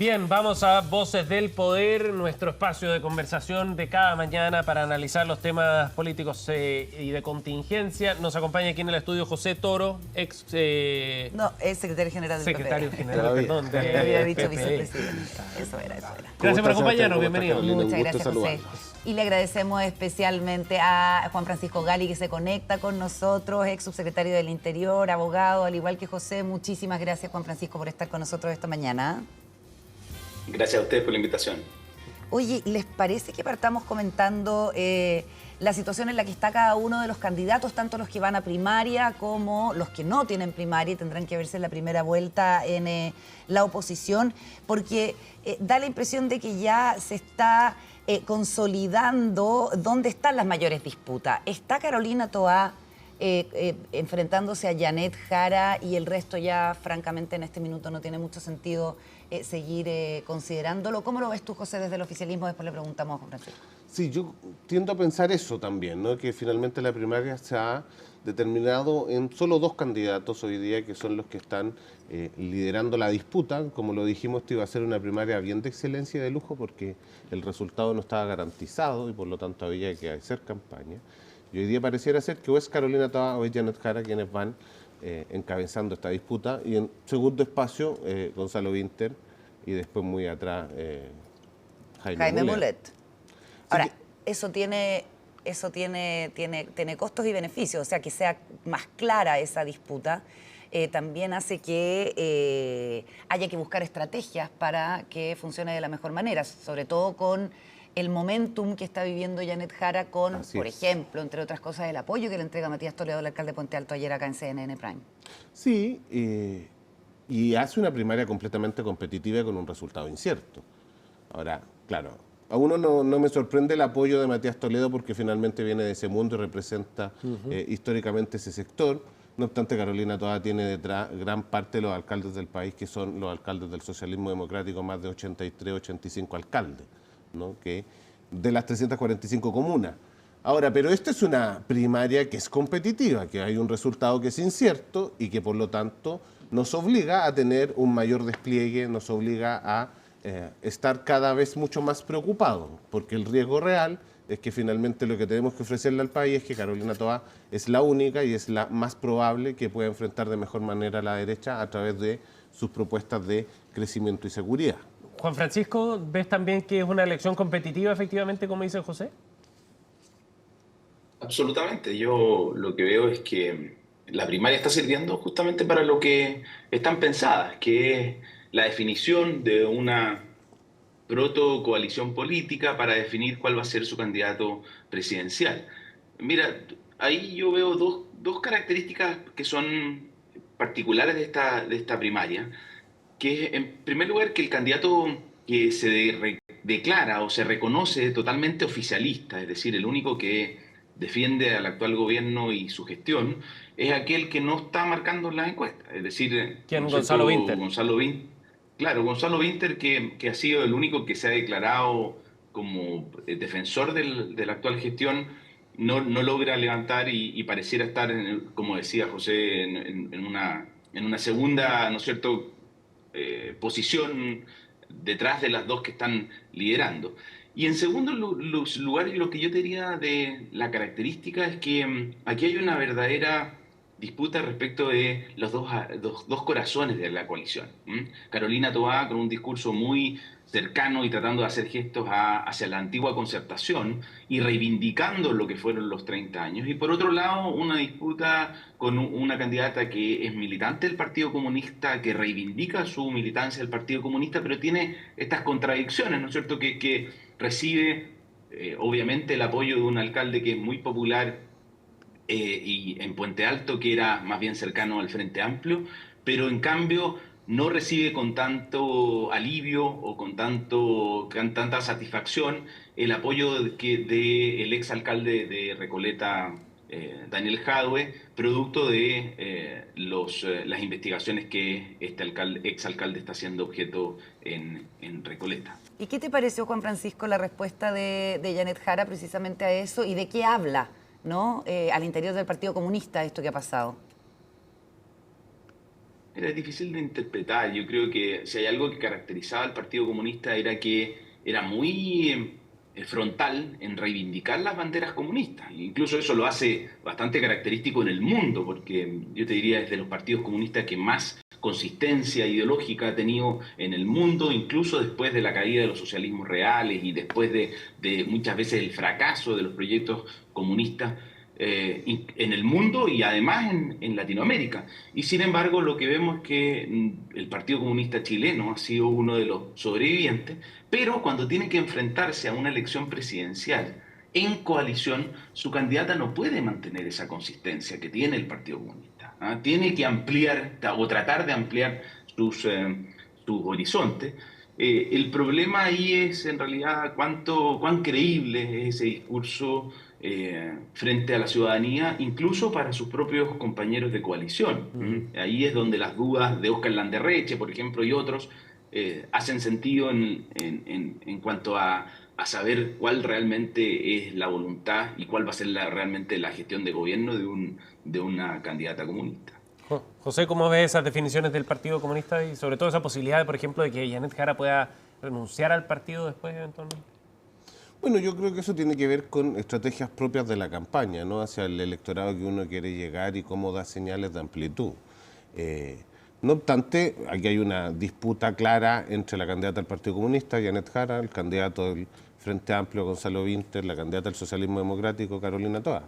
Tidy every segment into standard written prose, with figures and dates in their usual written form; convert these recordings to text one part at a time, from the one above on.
Bien, vamos a Voces del Poder, nuestro espacio de conversación de cada mañana para analizar los temas políticos y de contingencia. Nos acompaña aquí en el estudio José Toro, ex... No, es secretario general del secretario PPD. general, perdón. Había dicho PPD. vicepresidente. Eso era. Gracias por acompañarnos, bienvenido. Muchas gracias, José. Y le agradecemos especialmente a Juan Francisco Gali, que se conecta con nosotros, ex subsecretario del Interior, abogado, al igual que José. Muchísimas gracias, Juan Francisco, por estar con nosotros esta mañana. Gracias a ustedes por la invitación. Oye, ¿les parece que partamos comentando la situación en la que está cada uno de los candidatos, tanto los que van a primaria como los que no tienen primaria y tendrán que verse en la primera vuelta en la oposición? Porque da la impresión de que ya se está consolidando dónde están las mayores disputas. ¿Está Carolina Toá enfrentándose a Janet Jara y el resto ya, francamente, en este minuto no tiene mucho sentido seguir considerándolo? ¿Cómo lo ves tú, José, desde el oficialismo? Después le preguntamos a Juan Francisco. Sí, yo tiendo a pensar eso también, ¿no? Que finalmente la primaria se ha determinado en solo dos candidatos hoy día, que son los que están liderando la disputa. Como lo dijimos, esto iba a ser una primaria bien de excelencia y de lujo porque el resultado no estaba garantizado y por lo tanto había que hacer campaña. Y hoy día pareciera ser que o es Carolina Toá o es Janet Jara quienes van encabezando esta disputa. Y en segundo espacio, Gonzalo Vinter y después muy atrás Jaime Mulet. Ahora, eso tiene costos y beneficios, o sea, que sea más clara esa disputa también hace que haya que buscar estrategias para que funcione de la mejor manera, sobre todo con el momentum que está viviendo Janet Jara con, por ejemplo, entre otras cosas, el apoyo que le entrega Matías Toledo, el alcalde de Puente Alto, ayer acá en CNN Prime. Sí, y hace una primaria completamente competitiva con un resultado incierto. Ahora, claro, a uno no me sorprende el apoyo de Matías Toledo porque finalmente viene de ese mundo y representa históricamente ese sector. No obstante, Carolina Toá tiene detrás gran parte de los alcaldes del país, que son los alcaldes del socialismo democrático, más de 83, 85 alcaldes, ¿no? Que de las 345 comunas. Ahora, pero esta es una primaria que es competitiva, que hay un resultado que es incierto y que por lo tanto nos obliga a tener un mayor despliegue, nos obliga a estar cada vez mucho más preocupados, porque el riesgo real es que finalmente lo que tenemos que ofrecerle al país es que Carolina Toá es la única y es la más probable que pueda enfrentar de mejor manera a la derecha a través de sus propuestas de crecimiento y seguridad. Juan Francisco, ¿ves también que es una elección competitiva, efectivamente, como dice José? Absolutamente. Yo lo que veo es que la primaria está sirviendo justamente para lo que están pensadas, que es la definición de una proto-coalición política para definir cuál va a ser su candidato presidencial. Mira, ahí yo veo dos características que son particulares de esta primaria, que es, en primer lugar, que el candidato que declara o se reconoce totalmente oficialista, es decir, el único que defiende al actual gobierno y su gestión, es aquel que no está marcando las encuestas. Es decir, ¿Quién? Gonzalo Vinter. Claro, Gonzalo Vinter, que ha sido el único que se ha declarado como defensor de la actual gestión, no logra levantar y pareciera estar, como decía José, en una segunda, ¿no es cierto?, posición detrás de las dos que están liderando. Y en segundo lugar, lo que yo te diría de la característica es que aquí hay una verdadera disputa respecto de los dos corazones de la coalición. Carolina Toá, con un discurso muy cercano y tratando de hacer gestos hacia la antigua concertación y reivindicando lo que fueron los 30 años. Y por otro lado, una disputa con una candidata que es militante del Partido Comunista, que reivindica su militancia del Partido Comunista, pero tiene estas contradicciones, ¿no es cierto?, que recibe obviamente el apoyo de un alcalde que es muy popular y en Puente Alto, que era más bien cercano al Frente Amplio, pero en cambio no recibe con tanto alivio o con tanta satisfacción el apoyo del exalcalde de Recoleta, Daniel Jadwe, producto de las investigaciones que este exalcalde está siendo objeto en Recoleta. ¿Y qué te pareció, Juan Francisco, la respuesta de Janet Jara precisamente a eso y de qué habla, ¿no? Al interior del Partido Comunista esto que ha pasado? Era difícil de interpretar. Yo creo que si hay algo que caracterizaba al Partido Comunista era que era muy frontal en reivindicar las banderas comunistas. Incluso eso lo hace bastante característico en el mundo, porque yo te diría es de los partidos comunistas que más consistencia ideológica ha tenido en el mundo, incluso después de la caída de los socialismos reales y después de muchas veces el fracaso de los proyectos comunistas en el mundo y además en Latinoamérica. Y sin embargo, lo que vemos es que el Partido Comunista Chileno ha sido uno de los sobrevivientes, pero cuando tiene que enfrentarse a una elección presidencial en coalición, su candidata no puede mantener esa consistencia que tiene el Partido Comunista. ¿Ah? Tiene que ampliar o tratar de ampliar sus horizontes. El problema ahí es en realidad cuán creíble es ese discurso frente a la ciudadanía, incluso para sus propios compañeros de coalición. Ahí es donde las dudas de Óscar Landerreche, por ejemplo, y otros, hacen sentido en cuanto a saber cuál realmente es la voluntad y cuál va a ser realmente la gestión de gobierno de una candidata comunista. José, ¿cómo ves esas definiciones del Partido Comunista y sobre todo esa posibilidad, por ejemplo, de que Janet Jara pueda renunciar al partido después eventualmente? Bueno, yo creo que eso tiene que ver con estrategias propias de la campaña, ¿no? Hacia el electorado que uno quiere llegar y cómo da señales de amplitud. No obstante, aquí hay una disputa clara entre la candidata del Partido Comunista, Janet Jara, el candidato del Frente Amplio, Gonzalo Vinter, la candidata del Socialismo Democrático, Carolina Toa,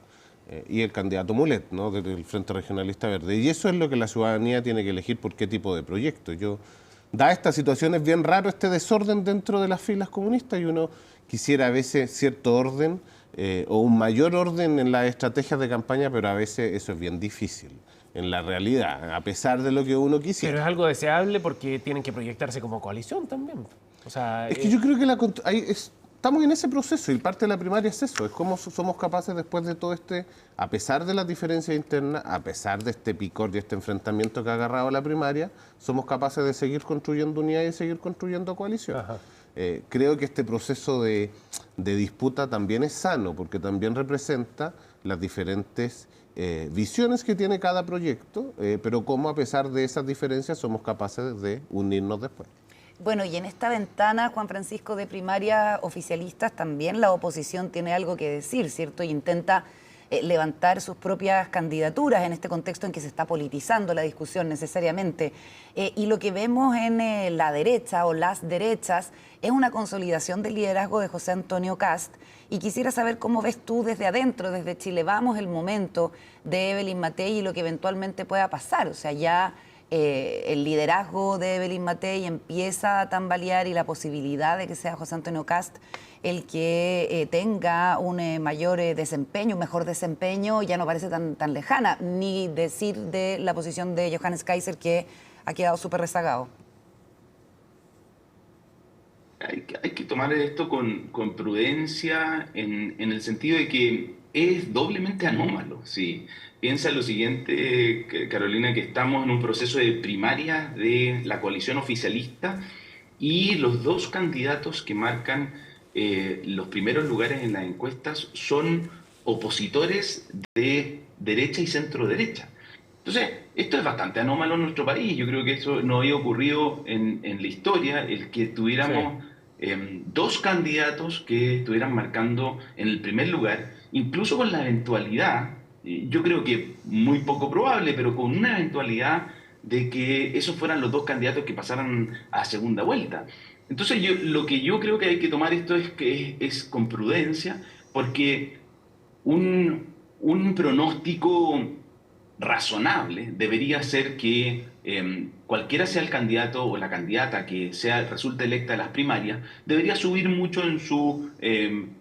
y el candidato Mulet, ¿no? Del Frente Regionalista Verde. Y eso es lo que la ciudadanía tiene que elegir por qué tipo de proyecto. Da esta situación, es bien raro este desorden dentro de las filas comunistas y uno quisiera a veces cierto orden o un mayor orden en las estrategias de campaña, pero a veces eso es bien difícil en la realidad, a pesar de lo que uno quisiera. Pero es algo deseable porque tienen que proyectarse como coalición también. O sea, es que yo creo que estamos en ese proceso y parte de la primaria es eso, es cómo somos capaces después de todo a pesar de las diferencias internas, a pesar de este picor y este enfrentamiento que ha agarrado la primaria, somos capaces de seguir construyendo unidad y de seguir construyendo coalición. Creo que este proceso de disputa también es sano porque también representa las diferentes visiones que tiene cada proyecto, pero cómo a pesar de esas diferencias somos capaces de unirnos después. Bueno, y en esta ventana, Juan Francisco, de primarias oficialistas, también la oposición tiene algo que decir, ¿cierto? Y intenta levantar sus propias candidaturas en este contexto en que se está politizando la discusión necesariamente. Y lo que vemos en la derecha o las derechas es una consolidación del liderazgo de José Antonio Kast. Y quisiera saber cómo ves tú desde adentro, desde Chile Vamos, el momento de Evelyn Matei y lo que eventualmente pueda pasar. O sea, ya el liderazgo de Evelyn Matei empieza a tambalear y la posibilidad de que sea José Antonio Kast el que tenga un mayor desempeño, un mejor desempeño, ya no parece tan lejana, ni decir de la posición de Johannes Kaiser, que ha quedado súper rezagado. Hay que tomar esto con prudencia en el sentido de que es doblemente anómalo. Sí. Piensa lo siguiente, Carolina, que estamos en un proceso de primarias de la coalición oficialista y los dos candidatos que marcan los primeros lugares en las encuestas son opositores de derecha y centro derecha. Entonces, esto es bastante anómalo en nuestro país. Yo creo que eso no había ocurrido en la historia, el que tuviéramos dos candidatos que estuvieran marcando en el primer lugar, incluso con la eventualidad, yo creo que muy poco probable, pero con una eventualidad de que esos fueran los dos candidatos que pasaran a segunda vuelta. Entonces, lo que yo creo que hay que tomar esto es con prudencia, porque un pronóstico razonable debería ser que cualquiera sea el candidato o la candidata que resulte electa en las primarias, debería subir mucho en su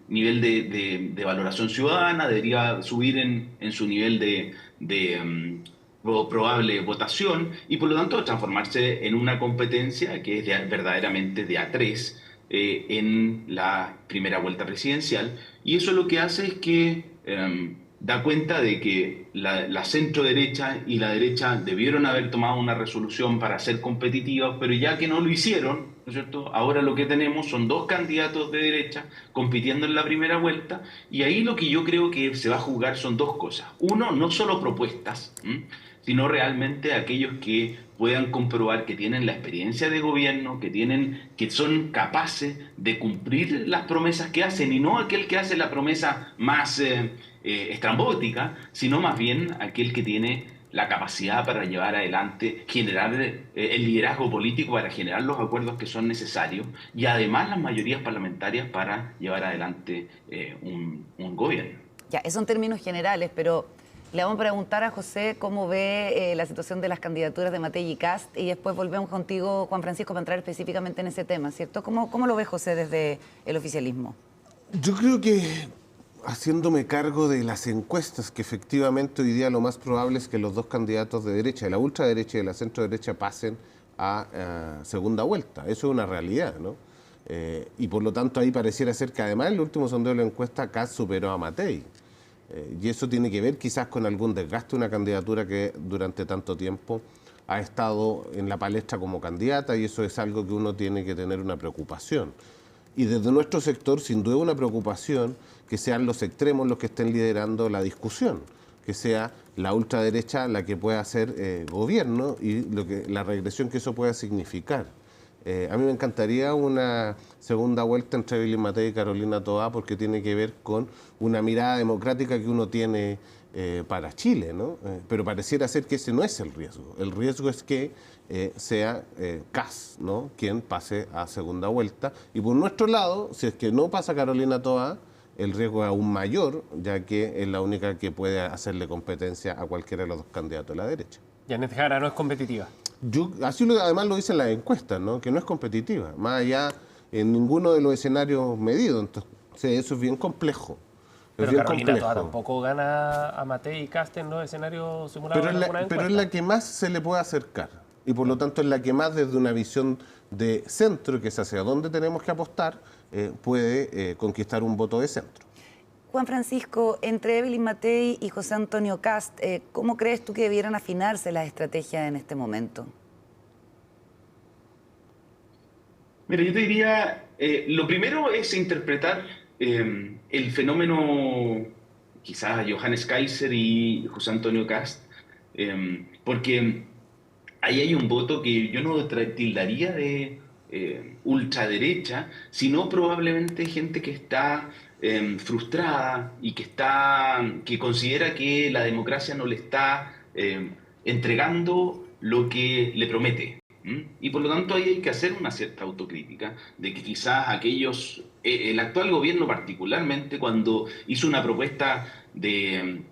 nivel de valoración ciudadana, debería subir en su nivel de probable votación y por lo tanto transformarse en una competencia que es verdaderamente de A3 en la primera vuelta presidencial. Y eso lo que hace es que da cuenta de que la centro derecha y la derecha debieron haber tomado una resolución para ser competitivas, pero ya que no lo hicieron, ¿no es cierto? Ahora lo que tenemos son dos candidatos de derecha compitiendo en la primera vuelta y ahí lo que yo creo que se va a jugar son dos cosas. Uno, no solo propuestas, sino realmente aquellos que puedan comprobar que tienen la experiencia de gobierno, que son capaces de cumplir las promesas que hacen, y no aquel que hace la promesa más estrambótica, sino más bien aquel que tiene la capacidad para llevar adelante, generar el liderazgo político para generar los acuerdos que son necesarios, y además las mayorías parlamentarias para llevar adelante un gobierno. Ya, eso en términos generales, pero le vamos a preguntar a José cómo ve la situación de las candidaturas de Matei y Kast, y después volvemos contigo, Juan Francisco, para entrar específicamente en ese tema, ¿cierto? ¿Cómo lo ve José desde el oficialismo? Yo creo que, haciéndome cargo de las encuestas, que efectivamente hoy día lo más probable es que los dos candidatos de derecha, de la ultraderecha y de la centroderecha, pasen a segunda vuelta. Eso es una realidad, ¿no? Y por lo tanto ahí pareciera ser que además en el último sondeo de la encuesta Kast superó a Matei. Y eso tiene que ver quizás con algún desgaste de una candidatura que durante tanto tiempo ha estado en la palestra como candidata, y eso es algo que uno tiene que tener una preocupación. Y desde nuestro sector, sin duda, una preocupación que sean los extremos los que estén liderando la discusión, que sea la ultraderecha la que pueda hacer gobierno y la regresión que eso pueda significar. A mí me encantaría una segunda vuelta entre Evelyn Matei y Carolina Toá, porque tiene que ver con una mirada democrática que uno tiene para Chile, ¿no? Pero pareciera ser que ese no es el riesgo. El riesgo es que sea Kast, ¿no?, quien pase a segunda vuelta. Y por nuestro lado, si es que no pasa Carolina Toá, el riesgo es aún mayor, ya que es la única que puede hacerle competencia a cualquiera de los dos candidatos de la derecha. Janet Jara no es competitiva. Además lo dicen las encuestas, ¿no?, que no es competitiva, más allá en ninguno de los escenarios medidos. Entonces eso es bien complejo. Pero Carolina Toá tampoco gana a Matei y Kast en los escenarios simulados. Pero es la que más se le puede acercar, y por lo tanto es la que más, desde una visión de centro, que es hacia dónde tenemos que apostar, puede conquistar un voto de centro. Juan Francisco, entre Evelyn Matei y José Antonio Kast, ¿cómo crees tú que debieran afinarse las estrategias en este momento? Mira, yo te diría, lo primero es interpretar el fenómeno, quizás Johannes Kaiser y José Antonio Kast, porque ahí hay un voto que yo no tildaría de ultraderecha, sino probablemente gente que está frustrada y que considera que la democracia no le está entregando lo que le promete. Y por lo tanto ahí hay que hacer una cierta autocrítica de que quizás el actual gobierno particularmente, cuando hizo una propuesta de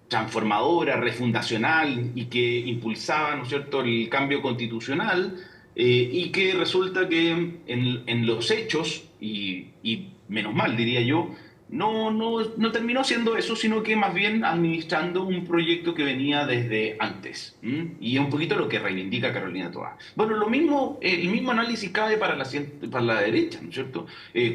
transformadora, refundacional, y que impulsaba, ¿no es cierto?, el cambio constitucional, y que resulta que en los hechos, y menos mal diría yo, no terminó siendo eso, sino que más bien administrando un proyecto que venía desde antes. Y es un poquito lo que reivindica Carolina Toá. Bueno, el mismo análisis cabe para la derecha, ¿no es cierto?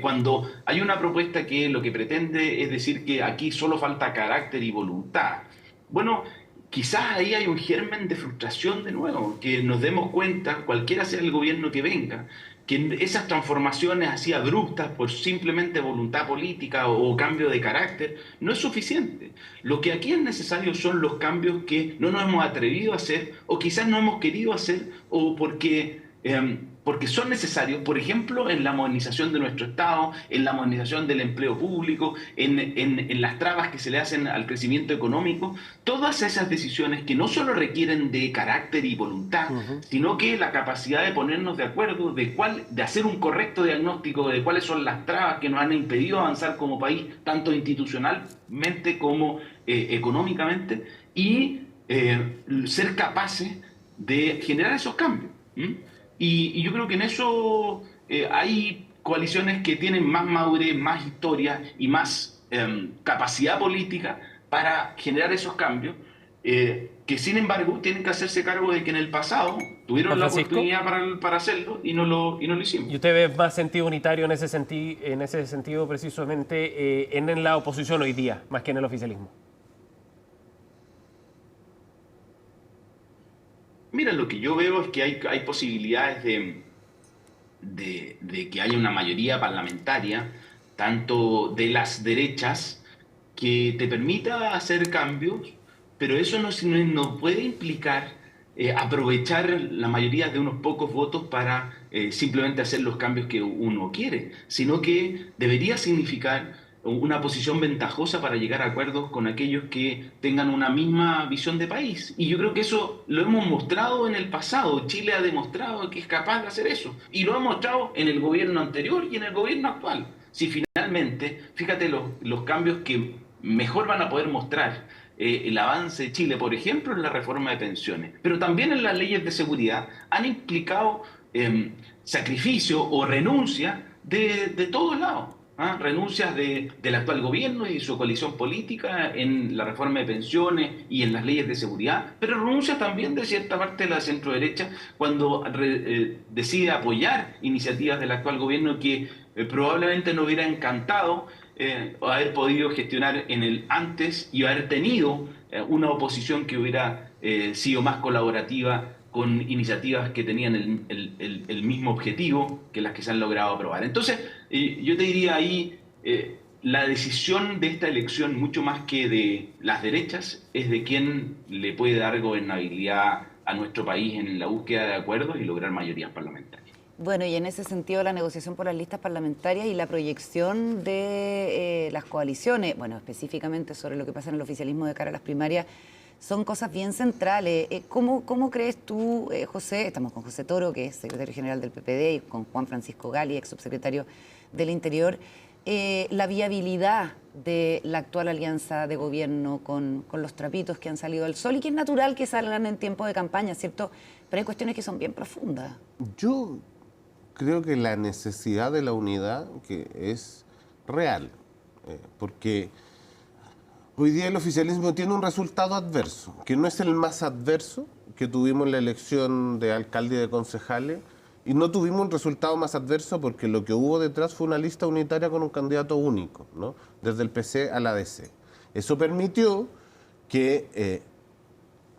Cuando hay una propuesta que lo que pretende es decir que aquí solo falta carácter y voluntad. Bueno, quizás ahí hay un germen de frustración de nuevo, que nos demos cuenta, cualquiera sea el gobierno que venga, que esas transformaciones así abruptas por simplemente voluntad política o cambio de carácter no es suficiente. Lo que aquí es necesario son los cambios que no nos hemos atrevido a hacer, o quizás no hemos querido hacer, o porque son necesarios, por ejemplo, en la modernización de nuestro Estado, en la modernización del empleo público, en las trabas que se le hacen al crecimiento económico. Todas esas decisiones que no solo requieren de carácter y voluntad, sino que la capacidad de ponernos de acuerdo, de hacer un correcto diagnóstico de cuáles son las trabas que nos han impedido avanzar como país, tanto institucionalmente como económicamente, y ser capaces de generar esos cambios. Y yo creo que en eso hay coaliciones que tienen más madurez, más historia y más capacidad política para generar esos cambios, que sin embargo tienen que hacerse cargo de que en el pasado tuvieron la oportunidad para hacerlo y no lo hicimos. ¿Y usted ve más sentido unitario en ese sentido precisamente en la oposición hoy día, más que en el oficialismo? Mira, lo que yo veo es que hay posibilidades de que haya una mayoría parlamentaria, tanto de las derechas, que te permita hacer cambios pero eso no puede implicar aprovechar la mayoría de unos pocos votos para simplemente hacer los cambios que uno quiere, sino que debería significar una posición ventajosa para llegar a acuerdos con aquellos que tengan una misma visión de país. Y yo creo que eso lo hemos mostrado en el pasado. Chile ha demostrado que es capaz de hacer eso. Y lo ha mostrado en el gobierno anterior y en el gobierno actual. Si finalmente, fíjate los cambios que mejor van a poder mostrar el avance de Chile, por ejemplo, en la reforma de pensiones, pero también en las leyes de seguridad, han implicado sacrificio o renuncia de todos lados. Renuncias del actual gobierno y su coalición política en la reforma de pensiones y en las leyes de seguridad, pero renuncias también de cierta parte de la centroderecha cuando decide apoyar iniciativas del actual gobierno que probablemente no hubiera encantado haber podido gestionar en el antes y haber tenido una oposición que hubiera sido más colaborativa con iniciativas que tenían el mismo objetivo que las que se han logrado aprobar. Entonces, yo te diría ahí, la decisión de esta elección, mucho más que de las derechas, es de quién le puede dar gobernabilidad a nuestro país en la búsqueda de acuerdos y lograr mayorías parlamentarias. Bueno, y en ese sentido la negociación por las listas parlamentarias y la proyección de las coaliciones, bueno, específicamente sobre lo que pasa en el oficialismo de cara a las primarias, son cosas bien centrales. ¿Cómo crees tú, José? Estamos con José Toro, que es secretario general del PPD, y con Juan Francisco Gali, ex subsecretario del Interior, la viabilidad de la actual alianza de gobierno con los trapitos que han salido al sol y que es natural que salgan en tiempo de campaña, ¿cierto? Pero hay cuestiones que son bien profundas. Yo creo que la necesidad de la unidad que es real, porque hoy día el oficialismo tiene un resultado adverso, que no es el más adverso que tuvimos en la elección de alcalde y de concejales, y no tuvimos un resultado más adverso porque lo que hubo detrás fue una lista unitaria con un candidato único, ¿no? Desde el PC a la DC. Eso permitió que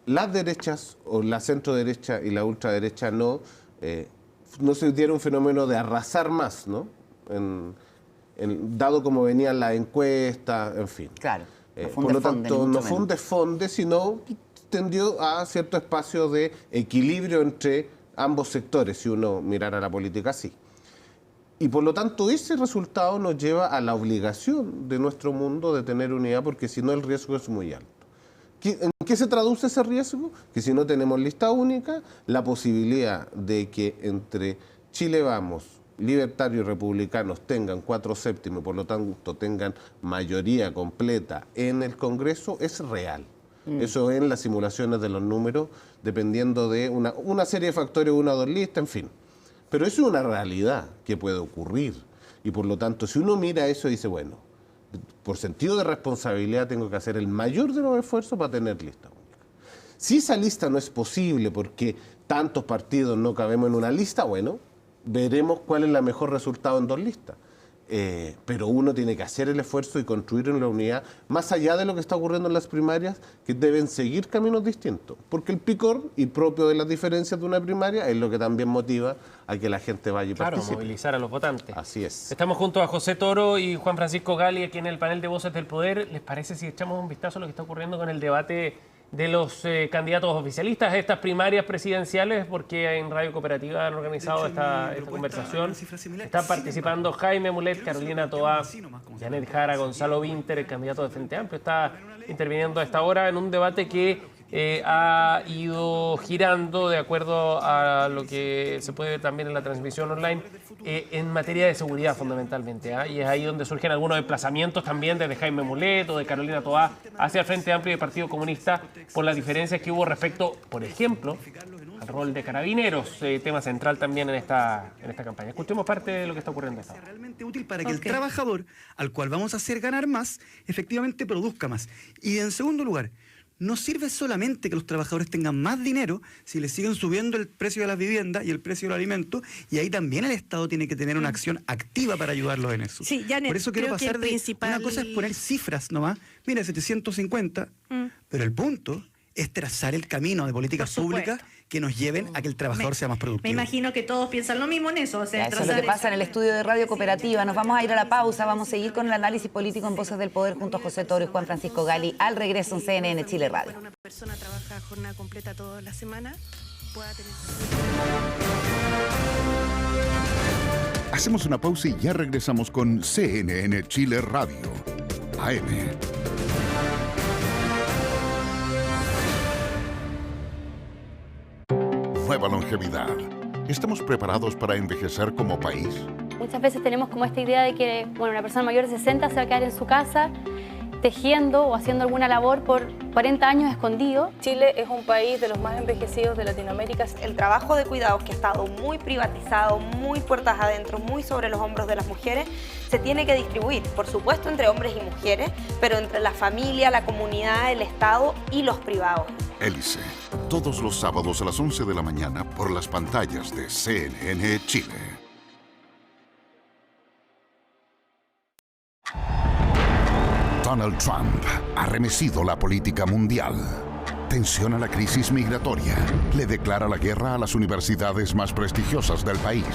las derechas, o la centroderecha y la ultraderecha no se diera un fenómeno de arrasar más, ¿no? Dado como venían las encuestas, en fin. Claro. Por lo tanto, no fue un desfonde, sino tendió a cierto espacio de equilibrio entre ambos sectores, si uno mirara la política así. Y por lo tanto, ese resultado nos lleva a la obligación de nuestro mundo de tener unidad, porque si no el riesgo es muy alto. ¿En qué se traduce ese riesgo? Que si no tenemos lista única, la posibilidad de que entre Chile Vamos, libertarios y republicanos tengan 4/7 y por lo tanto tengan mayoría completa en el Congreso es real. Eso en las simulaciones de los números, dependiendo de una serie de factores, 1 o 2 listas, en fin. Pero eso es una realidad que puede ocurrir. Y por lo tanto, si uno mira eso y dice, bueno, por sentido de responsabilidad tengo que hacer el mayor de los esfuerzos para tener lista única. Si esa lista no es posible porque tantos partidos no cabemos en una lista, bueno, veremos cuál es el mejor resultado en 2 listas. Pero uno tiene que hacer el esfuerzo y construir una unidad, más allá de lo que está ocurriendo en las primarias, que deben seguir caminos distintos. Porque el picor y propio de las diferencias de una primaria es lo que también motiva a que la gente vaya y participe. Claro, movilizar a los votantes. Así es. Estamos junto a José Toro y Juan Francisco Gali aquí en el panel de Voces del Poder. ¿Les parece si echamos un vistazo a lo que está ocurriendo con el debate de los candidatos oficialistas a estas primarias presidenciales? Porque en Radio Cooperativa han organizado esta conversación. Están participando Jaime Mulet, Carolina Toá, Janet Jara, Gonzalo Vinter, el candidato de Frente Amplio. Está interviniendo a esta hora en un debate que ha ido girando de acuerdo a lo que se puede ver también en la transmisión online en materia de seguridad fundamentalmente. Y es ahí donde surgen algunos desplazamientos también desde Jaime Mulet o de Carolina Toá hacia el Frente Amplio y el Partido Comunista por las diferencias que hubo respecto, por ejemplo, al rol de carabineros, tema central también en esta campaña. Escuchemos parte de lo que está ocurriendo hasta ahora. Realmente útil para que el trabajador, al cual vamos a hacer ganar más, efectivamente produzca más. Y en segundo lugar, no sirve solamente que los trabajadores tengan más dinero si les siguen subiendo el precio de las viviendas y el precio de los alimentos, y ahí también el Estado tiene que tener una acción activa para ayudarlos en eso. Sí, Janet, por eso quiero pasar de... Una cosa es poner cifras nomás, mira, 750, pero el punto es trazar el camino de políticas públicas que nos lleven a que el trabajador sea más productivo. Me imagino que todos piensan lo mismo en eso. O sea, Eso es lo que pasa en el estudio de Radio Cooperativa. Nos vamos a ir a la pausa, vamos a seguir con el análisis político en Voces del Poder junto a José Toro y Juan Francisco Gali al regreso en CNN Chile Radio. Cuando una persona trabaja jornada completa toda la semana, pueda tener... Hacemos una pausa y ya regresamos con CNN Chile Radio, AM. Nueva longevidad. ¿Estamos preparados para envejecer como país? Muchas veces tenemos como esta idea de que una persona mayor de 60 se va a quedar en su casa tejiendo o haciendo alguna labor por 40 años escondido. Chile es un país de los más envejecidos de Latinoamérica. El trabajo de cuidados, que ha estado muy privatizado, muy puertas adentro, muy sobre los hombros de las mujeres, se tiene que distribuir, por supuesto, entre hombres y mujeres, pero entre la familia, la comunidad, el Estado y los privados. Hélice, todos los sábados a las 11 de la mañana por las pantallas de CNN Chile. Donald Trump ha remecido la política mundial. Tensiona la crisis migratoria. Le declara la guerra a las universidades más prestigiosas del país.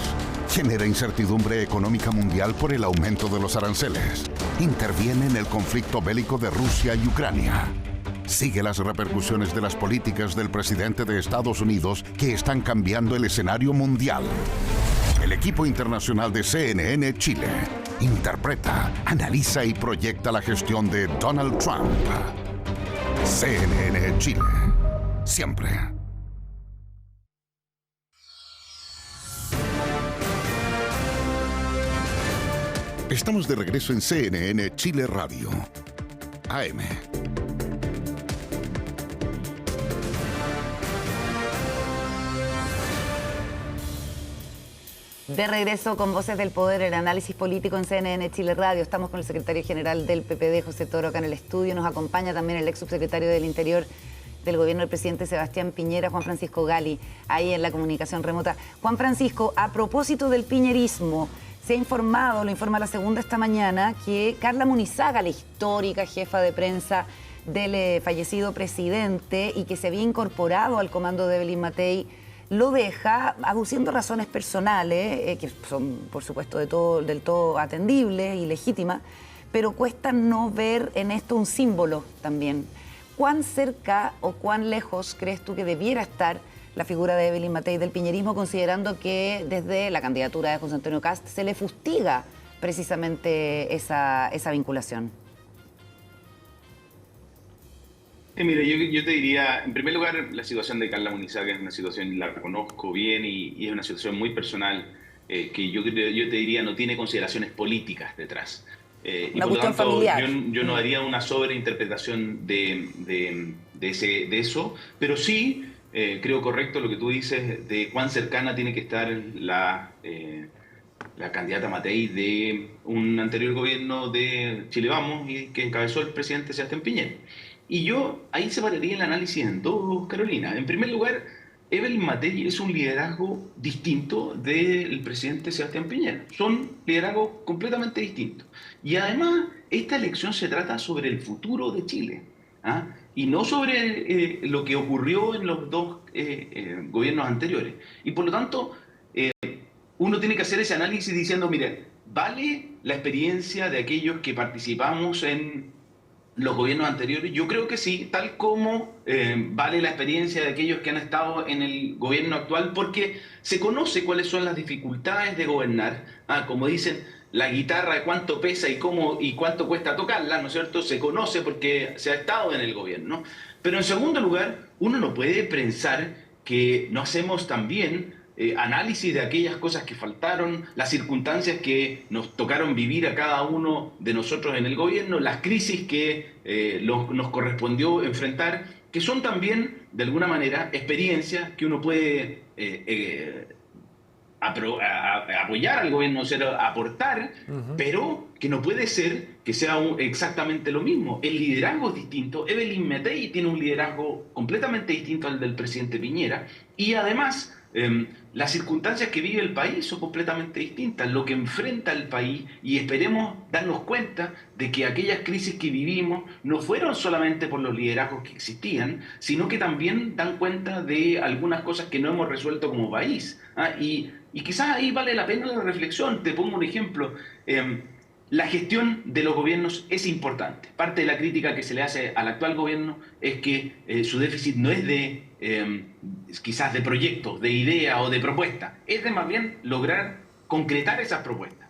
Genera incertidumbre económica mundial por el aumento de los aranceles. Interviene en el conflicto bélico de Rusia y Ucrania. Sigue las repercusiones de las políticas del presidente de Estados Unidos que están cambiando el escenario mundial. El equipo internacional de CNN Chile interpreta, analiza y proyecta la gestión de Donald Trump. CNN Chile. Siempre. Estamos de regreso en CNN Chile Radio, AM. De regreso con Voces del Poder, el análisis político en CNN Chile Radio. Estamos con el secretario general del PPD, José Toro, acá en el estudio. Nos acompaña también el ex subsecretario del Interior del gobierno del presidente Sebastián Piñera, Juan Francisco Gali, ahí en la comunicación remota. Juan Francisco, a propósito del piñerismo, se ha informado, lo informa La Segunda esta mañana, que Carla Munizaga, la histórica jefa de prensa del fallecido presidente y que se había incorporado al comando de Evelyn Matei, lo deja aduciendo razones personales, que son, por supuesto, del todo atendibles y legítimas, pero cuesta no ver en esto un símbolo también. ¿Cuán cerca o cuán lejos crees tú que debiera estar la figura de Evelyn Matei del piñerismo, considerando que desde la candidatura de José Antonio Kast se le fustiga precisamente esa vinculación? Mira, yo te diría, en primer lugar, la situación de Carla Munizaga es una situación, la conozco bien y es una situación muy personal, que yo te diría no tiene consideraciones políticas detrás. Y por lo tanto, familiar. Yo no haría una sobreinterpretación de eso, pero sí creo correcto lo que tú dices de cuán cercana tiene que estar la candidata Matei de un anterior gobierno de Chile Vamos y que encabezó el presidente Sebastián Piñera. Y yo ahí separaría el análisis en dos, Carolina. En primer lugar, Evelyn Matei es un liderazgo distinto del presidente Sebastián Piñera. Son liderazgos completamente distintos. Y además, esta elección se trata sobre el futuro de Chile, ¿ah? Y no sobre lo que ocurrió en los dos gobiernos anteriores. Y por lo tanto, uno tiene que hacer ese análisis diciendo, mire, ¿vale la experiencia de aquellos que participamos en los gobiernos anteriores? Yo creo que sí, tal como vale la experiencia de aquellos que han estado en el gobierno actual, porque se conoce cuáles son las dificultades de gobernar. Como dicen, la guitarra, cuánto pesa y cuánto cuesta tocarla, ¿no es cierto? Se conoce porque se ha estado en el gobierno. Pero en segundo lugar, uno no puede pensar que no hacemos también análisis de aquellas cosas que faltaron, las circunstancias que nos tocaron vivir a cada uno de nosotros en el gobierno, las crisis que nos correspondió enfrentar, que son también, de alguna manera, experiencias que uno puede apoyar al gobierno, aportar, pero que no puede ser que sea exactamente lo mismo. El liderazgo es distinto. Evelyn Matei tiene un liderazgo completamente distinto al del presidente Piñera y además Las circunstancias que vive el país son completamente distintas, lo que enfrenta el país, y esperemos darnos cuenta de que aquellas crisis que vivimos no fueron solamente por los liderazgos que existían, sino que también dan cuenta de algunas cosas que no hemos resuelto como país. Y quizás ahí vale la pena la reflexión. Te pongo un ejemplo. La gestión de los gobiernos es importante. Parte de la crítica que se le hace al actual gobierno es que su déficit no es de quizás de proyectos, de ideas o de propuestas, es de más bien lograr concretar esas propuestas,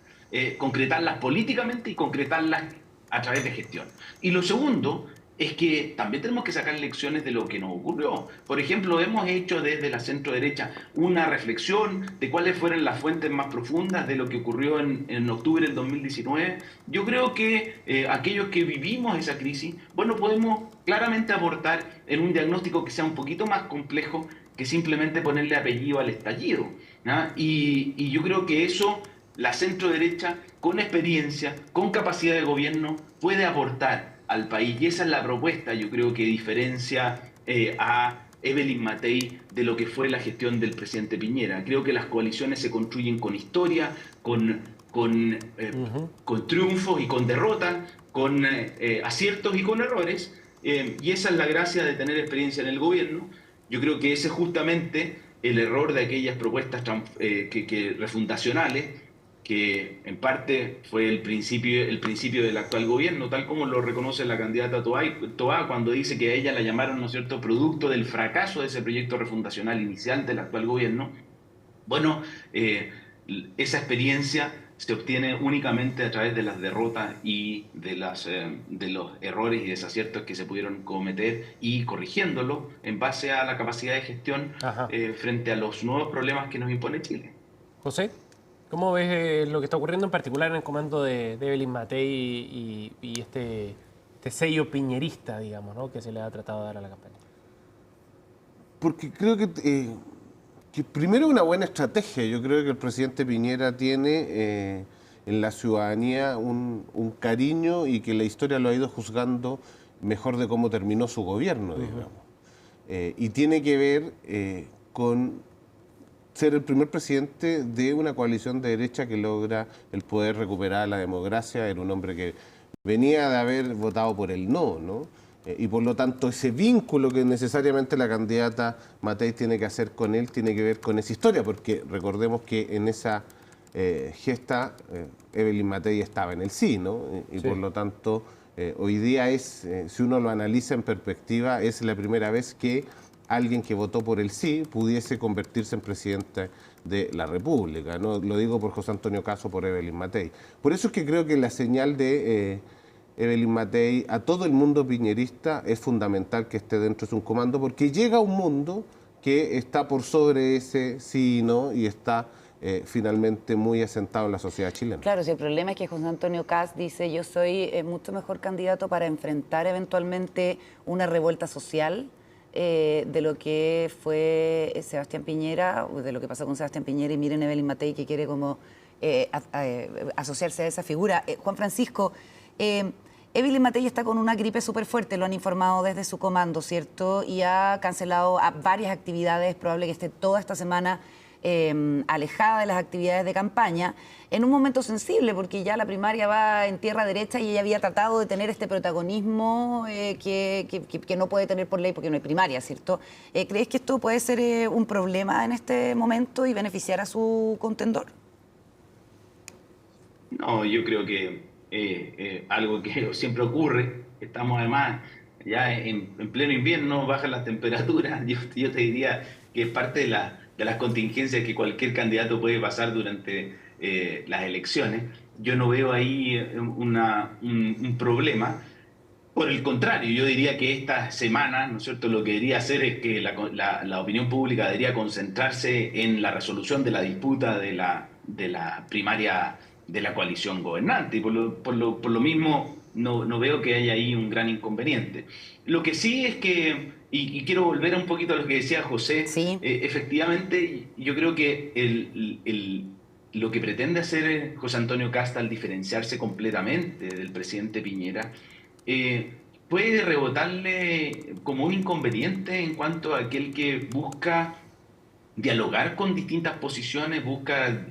concretarlas políticamente y concretarlas a través de gestión. Y lo segundo es que también tenemos que sacar lecciones de lo que nos ocurrió. Por ejemplo, hemos hecho desde la centro derecha una reflexión de cuáles fueron las fuentes más profundas de lo que ocurrió en octubre del 2019. Yo creo que aquellos que vivimos esa crisis, bueno, podemos claramente aportar en un diagnóstico que sea un poquito más complejo que simplemente ponerle apellido al estallido, ¿no? Y yo creo que eso, la centro derecha, con experiencia, con capacidad de gobierno, puede aportar al país, y esa es la propuesta, yo creo, que diferencia a Evelyn Matei de lo que fue la gestión del presidente Piñera. Creo que las coaliciones se construyen con historia, con triunfos y con derrotas, con aciertos y con errores, y esa es la gracia de tener experiencia en el gobierno. Yo creo que ese es justamente el error de aquellas propuestas refundacionales, que en parte fue el principio del actual gobierno, tal como lo reconoce la candidata Toá cuando dice que a ella la llamaron, ¿no es cierto?, producto del fracaso de ese proyecto refundacional inicial del actual gobierno. Bueno, esa experiencia se obtiene únicamente a través de las derrotas y de los errores y desaciertos que se pudieron cometer, y corrigiéndolos en base a la capacidad de gestión frente a los nuevos problemas que nos impone Chile. José, ¿cómo ves lo que está ocurriendo en particular en el comando de Evelyn Matei y este sello piñerista, digamos, ¿no?, que se le ha tratado de dar a la campaña? Porque creo que primero es una buena estrategia. Yo creo que el presidente Piñera tiene en la ciudadanía un cariño, y que la historia lo ha ido juzgando mejor de cómo terminó su gobierno, digamos. Y tiene que ver con ser el primer presidente de una coalición de derecha que logra el poder recuperar la democracia. Era un hombre que venía de haber votado por el no, ¿no? Y por lo tanto ese vínculo que necesariamente la candidata Matei tiene que hacer con él tiene que ver con esa historia, porque recordemos que en esa gesta Evelyn Matei estaba en el sí, ¿no? Y sí, por lo tanto hoy día si uno lo analiza en perspectiva, es la primera vez que alguien que votó por el sí pudiese convertirse en presidente de la República, ¿no? Lo digo por José Antonio Caz, por Evelyn Matei. Por eso es que creo que la señal de Evelyn Matei a todo el mundo piñerista es fundamental que esté dentro de un comando, porque llega a un mundo que está por sobre ese sí y no, y está finalmente muy asentado en la sociedad chilena. Claro, si el problema es que José Antonio Caz dice: yo soy mucho mejor candidato para enfrentar eventualmente una revuelta social de lo que fue Sebastián Piñera, de lo que pasó con Sebastián Piñera, y miren Evelyn Matei, que quiere como asociarse a esa figura. Juan Francisco, Evelyn Matei está con una gripe súper fuerte, lo han informado desde su comando, ¿cierto? Y ha cancelado varias actividades, es probable que esté toda esta semana alejada de las actividades de campaña, en un momento sensible, porque ya la primaria va en tierra derecha y ella había tratado de tener este protagonismo que no puede tener por ley porque no hay primaria, ¿cierto? ¿Crees que esto puede ser un problema en este momento y beneficiar a su contendor? No, yo creo que algo que siempre ocurre, estamos además ya en pleno invierno, bajan las temperaturas, yo te diría que es parte de las contingencias que cualquier candidato puede pasar durante las elecciones. Yo no veo ahí un problema. Por el contrario, yo diría que esta semana, ¿no es cierto?, lo que debería hacer es que la opinión pública debería concentrarse en la resolución de la disputa de la primaria de la coalición gobernante, y por lo mismo no veo que haya ahí un gran inconveniente. Lo que sí es que, y quiero volver un poquito a lo que decía José, sí, efectivamente yo creo que lo que pretende hacer José Antonio Caz al diferenciarse completamente del presidente Piñera puede rebotarle como un inconveniente en cuanto a aquel que busca dialogar con distintas posiciones, busca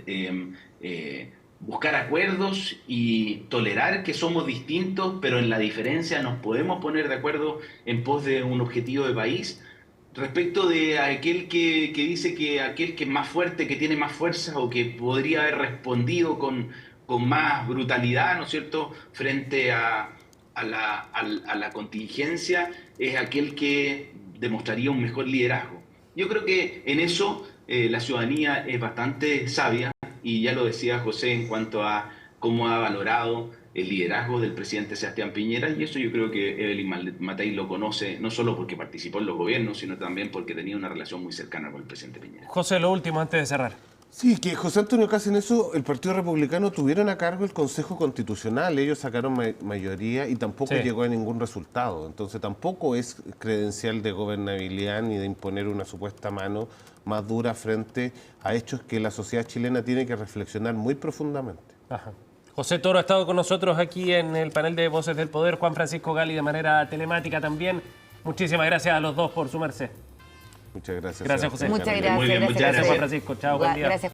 buscar acuerdos y tolerar que somos distintos, pero en la diferencia nos podemos poner de acuerdo en pos de un objetivo de país. Respecto de aquel que dice que aquel que es más fuerte, que tiene más fuerza o que podría haber respondido con más brutalidad, ¿no es cierto?, frente a la contingencia, es aquel que demostraría un mejor liderazgo. Yo creo que en eso la ciudadanía es bastante sabia, y ya lo decía José en cuanto a cómo ha valorado el liderazgo del presidente Sebastián Piñera, y eso yo creo que Evelyn Matei lo conoce, no solo porque participó en los gobiernos, sino también porque tenía una relación muy cercana con el presidente Piñera. José, lo último antes de cerrar. Sí, que José Antonio Kast en eso, el Partido Republicano tuvieron a cargo el Consejo Constitucional, ellos sacaron mayoría y tampoco llegó a ningún resultado, entonces tampoco es credencial de gobernabilidad ni de imponer una supuesta mano más dura frente a hechos que la sociedad chilena tiene que reflexionar muy profundamente. Ajá. José Toro ha estado con nosotros aquí en el panel de Voces del Poder, Juan Francisco Gali de manera telemática también. Muchísimas gracias a los dos por sumarse. Muchas gracias. Gracias, José. Muchas gracias. Muy bien, muchas Gracias, Juan Francisco. Chao, buen día. Gracias.